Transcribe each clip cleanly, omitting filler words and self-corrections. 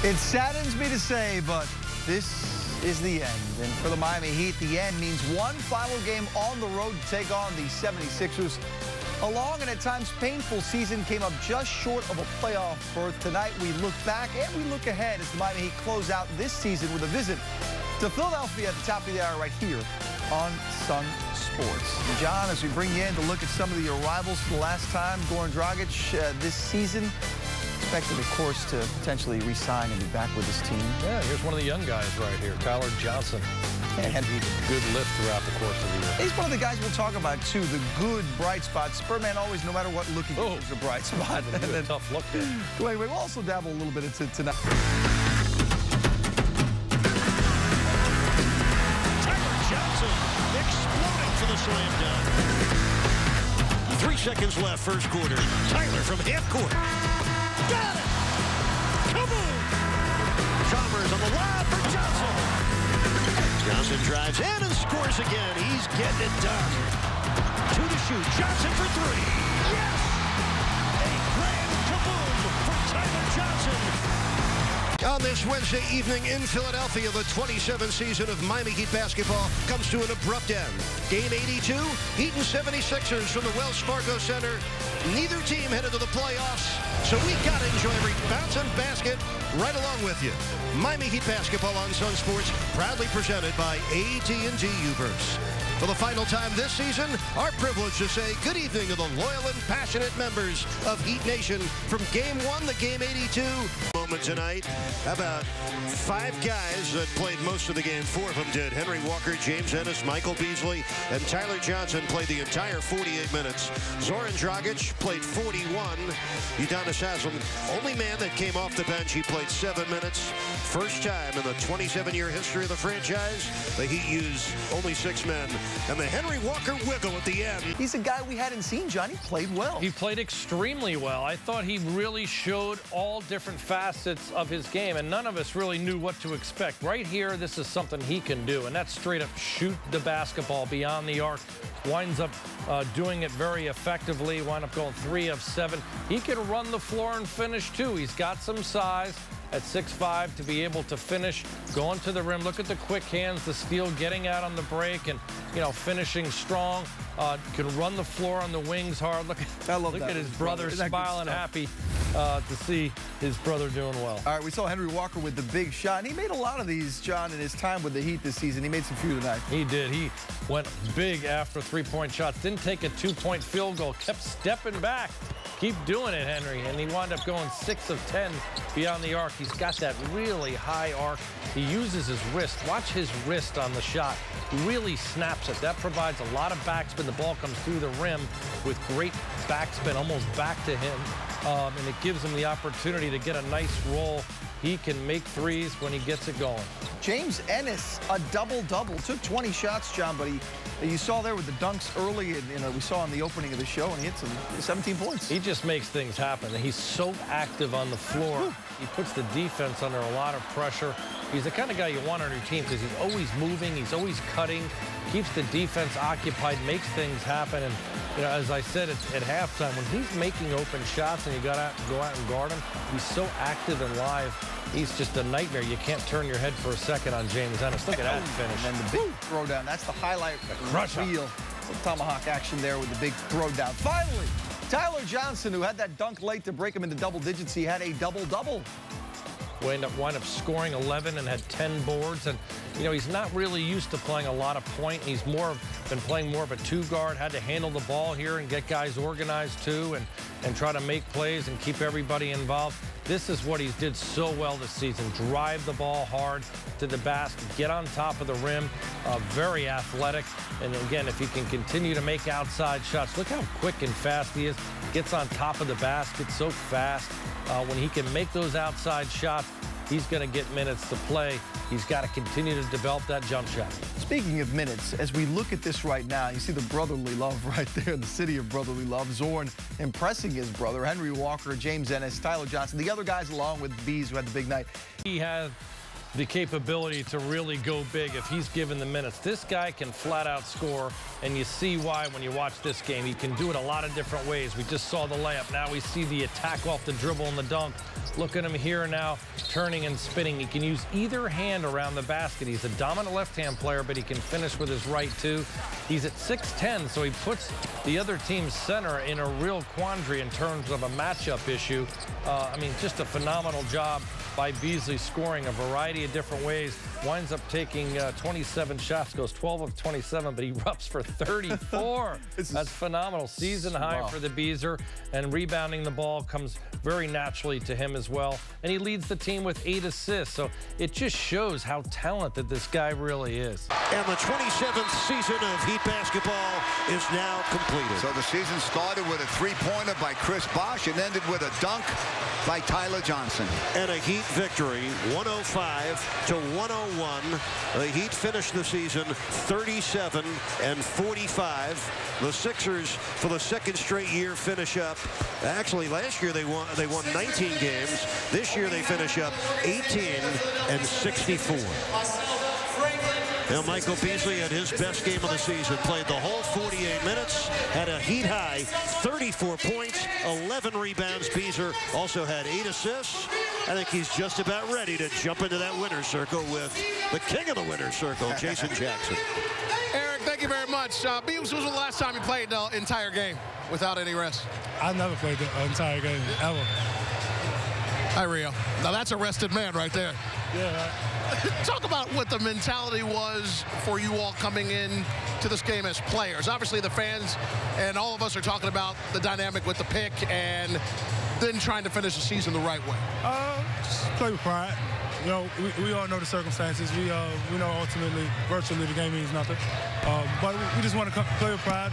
It saddens me to say, but this is the end. And for the Miami Heat, the end means one final game on the road to take on the 76ers. A long and at times painful season came up just short of a playoff berth. Tonight we look back and we look ahead as the Miami Heat close out this season with a visit to Philadelphia at the top of the hour right here on Sunsports. And John, as we bring you in to look at some of the arrivals for the last time, Goran Dragic this season, expected, of course, to potentially re-sign and be back with his team. Yeah, here's one of the young guys right here, Tyler Johnson. And he's a good lift throughout the course of the year. He's one of the guys we'll talk about, too, the good, bright spots. Spurman always, no matter what look he gives, is a bright spot. And then, tough look there. Anyway, we'll also dabble a little bit into tonight. Tyler Johnson exploding for the slam dunk. 3 seconds left, first quarter. Tyler from half court. Got it! Kaboom! Chalmers on the lob for Johnson. Johnson drives in and scores again. He's getting it done. 2 to shoot. Johnson for 3. Yes! A grand kaboom for Tyler Johnson. On this Wednesday evening in Philadelphia, the 27th season of Miami Heat basketball comes to an abrupt end. Game 82, Heat and 76ers from the Wells Fargo Center. Neither team headed to the playoffs, so we got to enjoy every bounce and basket right along with you. Miami Heat basketball on Sunsports, proudly presented by AT&T Uverse. For the final time this season, our privilege to say good evening to the loyal and passionate members of Heat Nation from Game 1 to Game 82. Moment tonight, how about 5 guys that played most of the game? 4 of them did. Henry Walker, James Ennis, Michael Beasley, and Tyler Johnson played the entire 48 minutes. Zoran Dragic played 41. Udonis Haslem, only man that came off the bench. He played 7 minutes. First time in the 27-year history of the franchise, the Heat used only 6 men. And the Henry Walker wiggle at the end. He's a guy we hadn't seen, John. He played well. He played extremely well. I thought he really showed all different facets of his game, and none of us really knew what to expect. Right here, this is something he can do, and that's straight up shoot the basketball beyond the arc. Winds up doing it very effectively. Wind up going 3 of 7. He can run the floor and finish, too. He's got some size at 6'5" to be able to finish, going to the rim. Look at the quick hands, the steal, getting out on the break, and, you know, finishing strong. Can run the floor on the wings hard. Look at his brother smiling happy to see his brother doing well. All right, we saw Henry Walker with the big shot, and he made a lot of these, John, in his time with the Heat this season. He made some few tonight. He did. He went big after 3-point shots. Didn't take a 2-point field goal. Kept stepping back. Keep doing it, Henry. And he wound up going 6 of 10 beyond the arc. He's got that really high arc. He uses his wrist. Watch his wrist on the shot. He really snaps it. That provides a lot of backspin. The ball comes through the rim with great backspin, almost back to him. And it gives him the opportunity to get a nice roll. He can make threes when he gets it going. James Ennis, a double-double. Took 20 shots, John, but you saw there with the dunks early, and we saw in the opening of the show, and he hit some 17 points. He just makes things happen. He's so active on the floor. He puts the defense under a lot of pressure. He's the kind of guy you want on your team because he's always moving, he's always cutting, keeps the defense occupied, makes things happen. And, you know, as I said at halftime, when he's making open shots and you go out and guard him, he's so active and live. He's just a nightmare. You can't turn your head for a second on James Ennis. Look at that finish. And then the big throwdown. That's the highlight. The crush wheel. Tomahawk action there with the big throwdown. Finally, Tyler Johnson, who had that dunk late to break him into double digits. He had a double-double. Wind up scoring 11 and had 10 boards. And, you know, he's not really used to playing a lot of point. He's been playing more of a 2-guard, had to handle the ball here and get guys organized, too, and try to make plays and keep everybody involved. This is what he did so well this season. Drive the ball hard to the basket, get on top of the rim, very athletic. And again, if he can continue to make outside shots, look how quick and fast he is. Gets on top of the basket so fast. When he can make those outside shots, he's going to get minutes to play. He's got to continue to develop that jump shot. Speaking of minutes, as we look at this right now, you see the brotherly love right there, the city of brotherly love. Zorn impressing his brother, Henry Walker, James Ennis, Tyler Johnson, the other guys along with Bees who had the big night. He has the capability to really go big if he's given the minutes. This guy can flat out score and you see why when you watch this game. He can do it a lot of different ways. We just saw the layup. Now we see the attack off the dribble and the dunk. Look at him here now, turning and spinning. He can use either hand around the basket. He's a dominant left-hand player, but he can finish with his right, too. He's at 6'10", so he puts the other team's center in a real quandary in terms of a matchup issue. I mean, just a phenomenal job by Beasley, scoring a variety of different ways. Winds up taking 27 shots, goes 12 of 27, but he erupts for 34. That's phenomenal. Season high for the Beezer, and rebounding the ball comes very naturally to him as well. And he leads the team with 8 assists, so it just shows how talented this guy really is. And the 27th season of Heat basketball is now completed. So the season started with a three-pointer by Chris Bosh and ended with a dunk by Tyler Johnson. And a Heat victory, 105-101. The Heat finished the season 37-45. The Sixers, for the second straight year, finish up. Actually, last year they won 19 games. This year they finish up 18-64. Now, Michael Beasley had his best game of the season, played the whole 48 minutes, had a Heat high 34 points, 11 rebounds. Beasley also had 8 assists. I think he's just about ready to jump into that winner's circle with the king of the winner's circle, Jason Jackson. Eric, thank you very much. Beasley, when was the last time you played the entire game without any rest? I never played the entire game, ever. Hi, Rio. Now, that's a rested man right there. Yeah. Talk about what the mentality was for you all coming in to this game as players. Obviously, the fans and all of us are talking about the dynamic with the pick and then trying to finish the season the right way. Just play with pride. You know, we all know the circumstances. We know ultimately, virtually, the game means nothing. But we just want to play with pride,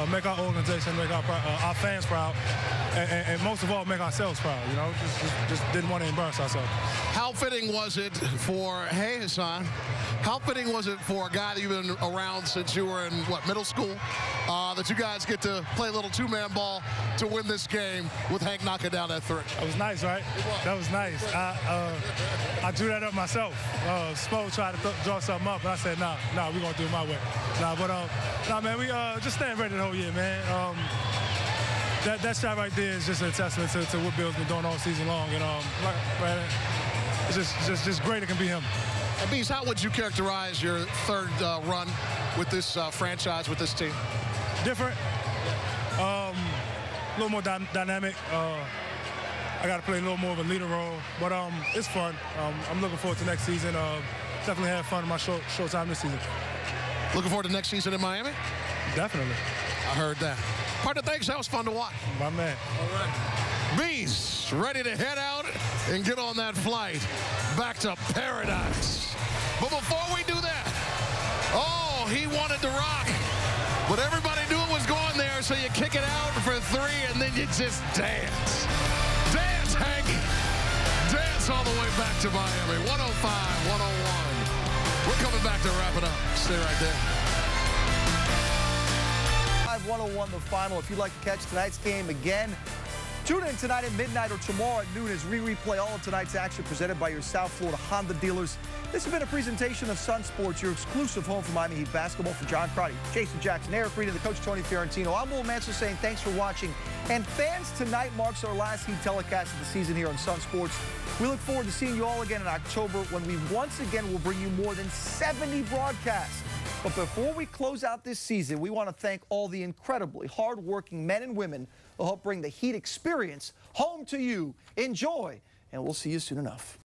make our organization, make our fans proud, and most of all, make ourselves proud. You know, just didn't want to embarrass ourselves. How fitting was it for, hey, Hassan, how fitting was it for a guy that you've been around since you were in, what, middle school, that you guys get to play a little two-man ball to win this game with Hank knocking down that three? That was nice, right? That was nice. I drew that up myself. Spo tried to draw something up, and I said, nah, we're going to do it my way. Nah, man, we just stand ready the whole year, man. That shot right there is just a testament to what Bill's been doing all season long. And man, it's just great it can be him. And Bees, how would you characterize your third run with this franchise, with this team? Different. A little more dynamic. I got to play a little more of a leader role, but it's fun. I'm looking forward to next season. Definitely had fun in my short time this season. Looking forward to next season in Miami? Definitely. I heard that. Partner, thanks. That was fun to watch. My man. All right. Bees ready to head out and get on that flight back to paradise. But before we do that, oh, he wanted to rock. But everybody knew it was going there, so you kick it out for 3, and then you just dance. Dance, Hank. Dance all the way back to Miami. 105-101. We're coming back to wrap it up. Stay right there. 101 the final. If you'd like to catch tonight's game again, tune in tonight at midnight or tomorrow at noon as we replay all of tonight's action presented by your South Florida Honda dealers. This has been a presentation of Sunsports, your exclusive home for Miami Heat basketball. For John Crotty, Jason Jackson, Eric Reed, and the coach Tony Fiorentino, I'm Will Mansell saying thanks for watching. And fans, tonight marks our last Heat telecast of the season here on Sunsports. We look forward to seeing you all again in October when we once again will bring you more than 70 broadcasts. But before we close out this season, we want to thank all the incredibly hard-working men and women who help bring the Heat experience home to you. Enjoy, and we'll see you soon enough.